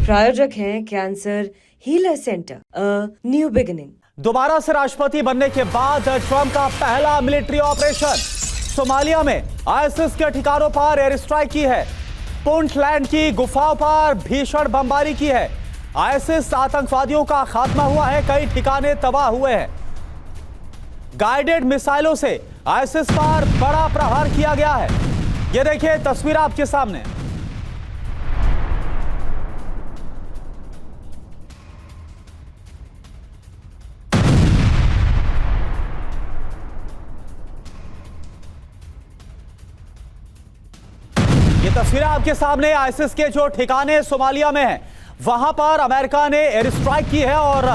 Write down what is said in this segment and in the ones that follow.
प्रायोजक हैं cancer healer centre, a new beginning. दोबारा से राष्ट्रपति बनने के बाद ट्रंप का पहला मिलिट्री ऑपरेशन। सोमालिया में आईएसआईएस के ठिकानों पर एयर स्ट्राइक की है। पुंटलैंड की गुफाओं पर भीषण बमबारी की है। आईएसआईएस आतंकवादियों का खात्मा हुआ है, कई ठिकाने तबाह हुए हैं। गाइडेड मिसाइलों से आईएसआईएस पर बड़ा प्रहार किया गया है। ये देखिए तस्वीर आपके सामने। ये तस्वीरें आपके सामने आईएसआईएस के जो ठिकाने सोमालिया में हैं, वहां पर अमेरिका ने एयर स्ट्राइक की है और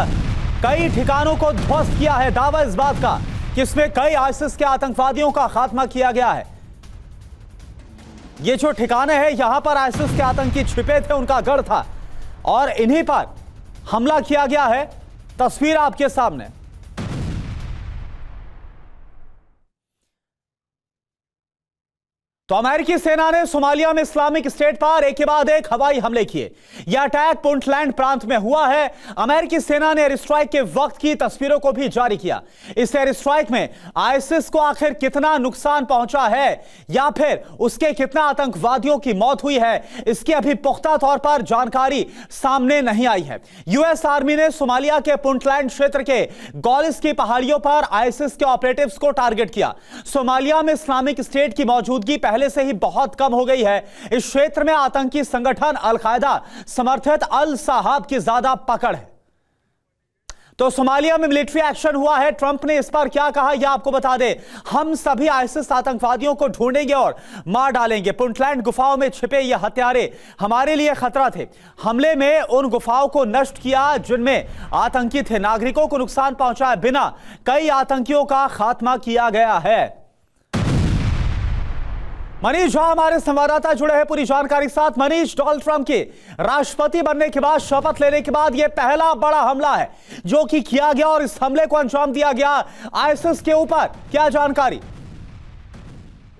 कई ठिकानों को ध्वस्त किया है। दावा इस बात का कि इसमें कई आईएसआईएस के आतंकवादियों का खात्मा किया गया है। ये जो ठिकाने हैं, यहां पर आईएसआईएस के आतंकी छिपे थे, उनका गढ़ था और इन्हीं पर हमला किया गया है। तस्वीर आपके सामने। तो अमेरिकी सेना ने सोमालिया में इस्लामिक स्टेट पर एक के बाद एक हवाई हमले किए। यह अटैक पुंटलैंड प्रांत में हुआ है। अमेरिकी सेना ने एयर स्ट्राइक के वक्त की तस्वीरों को भी जारी किया। इस एयर स्ट्राइक में आईएसआईएस को आखिर कितना नुकसान पहुंचा है या फिर उसके कितना आतंकवादियों की मौत हुई है, इसकी अभी पुख्ता तौर पर जानकारी सामने नहीं आई है। यूएस आर्मी ने सोमालिया के पुंटलैंड क्षेत्र के गॉलिस की पहाड़ियों पर आईएसआईएस के ऑपरेटिव्स को टारगेट किया। सोमालिया में इस्लामिक स्टेट की मौजूदगी पहले से ही बहुत कम हो गई है। इस क्षेत्र में आतंकी संगठन अल कायदा समर्थित अल साहब की ज्यादा पकड़ है। तो सोमालिया में मिलिट्री एक्शन हुआ है। ट्रंप ने इस पर क्या कहा यह आपको बता दें। हम सभी आईएसआईएस आतंकवादियों को ढूंढेंगे और मार डालेंगे। पुंटलैंड गुफाओं में छिपे ये हत्यारे हमारे लिए खतरा थे। हमले में उन गुफाओं को नष्ट किया जिनमें आतंकी थे। नागरिकों को नुकसान पहुंचाए बिना कई आतंकियों का खात्मा किया गया है। मनीष झा हमारे संवाददाता जुड़े हैं पूरी जानकारी के साथ। मनीष, डोनाल्ड ट्रंप के राष्ट्रपति बनने के बाद, शपथ लेने के बाद यह पहला बड़ा हमला है जो कि किया गया और इस हमले को अंजाम दिया गया आईएसआईएस के ऊपर, क्या जानकारी?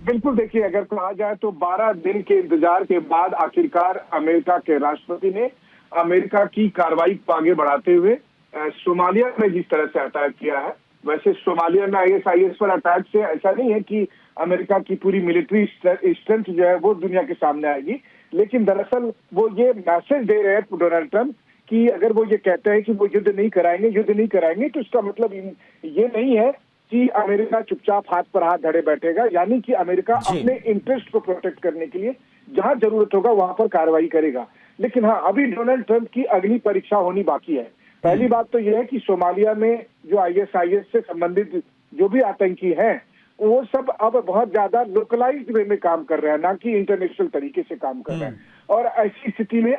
बिल्कुल, देखिए, अगर कहा जाए तो 12 दिन के इंतजार के बाद आखिरकार अमेरिका के राष्ट्रपति ने अमेरिका की कार्रवाई को आगे बढ़ाते हुए सोमालिया में जिस तरह से अटैक किया है, वैसे सोमालिया में आईएसआईएस पर अटैक से ऐसा नहीं है कि अमेरिका की पूरी मिलिट्री स्ट्रेंथ जो है वो दुनिया के सामने आएगी, लेकिन दरअसल वो ये मैसेज दे रहे हैं डोनाल्ड ट्रंप कि अगर वो ये कहते हैं कि वो युद्ध नहीं कराएंगे, तो इसका मतलब ये नहीं है कि अमेरिका चुपचाप हाथ पर हाथ धरे बैठेगा। यानी कि अमेरिका अपने इंटरेस्ट को प्रोटेक्ट करने के लिए जहां जरूरत होगा वहां पर कार्रवाई करेगा। लेकिन हाँ, अभी डोनाल्ड ट्रंप की अगली परीक्षा होनी बाकी है। पहली बात तो यह है कि सोमालिया में जो आईएसआईएस से संबंधित जो भी आतंकी हैं, वो सब अब बहुत ज्यादा लोकलाइज्ड वे में काम कर रहे हैं, ना कि इंटरनेशनल तरीके से काम कर रहे हैं। और ऐसी स्थिति में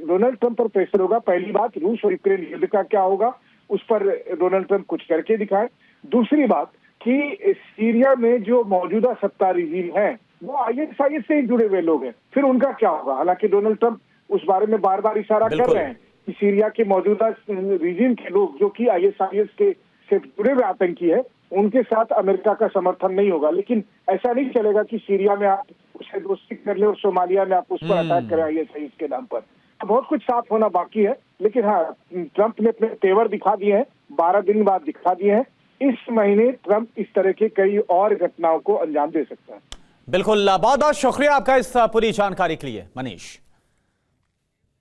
डोनाल्ड ट्रंप पर प्रेशर होगा। पहली बात, रूस और यूक्रेन युद्ध का क्या होगा, उस पर डोनाल्ड ट्रंप कुछ करके दिखाए। दूसरी बात कि सीरिया में जो मौजूदा सत्ता रिजीम है वो आईएसआईएस से ही जुड़े हुए लोग हैं, फिर उनका क्या होगा। हालांकि डोनाल्ड ट्रंप उस बारे में बार बार इशारा कर रहे हैं कि सीरिया के मौजूदा रिजीम के लोग जो कि आईएसआईएस के से जुड़े हुए आतंकी है, उनके साथ अमेरिका का समर्थन नहीं होगा। लेकिन ऐसा नहीं चलेगा कि सीरिया में आप उसे दोस्ती कर ले और सोमालिया में आप उस पर अटैक करें आईएसआईएस के नाम पर। बहुत कुछ साफ होना बाकी है, लेकिन हाँ, ट्रंप ने अपने तेवर दिखा दिए हैं, 12 दिन बाद दिखा दिए हैं। इस महीने ट्रंप इस तरह के कई और घटनाओं को अंजाम दे सकता है। बिल्कुल, बहुत बहुत शुक्रिया आपका इस पूरी जानकारी के लिए मनीष।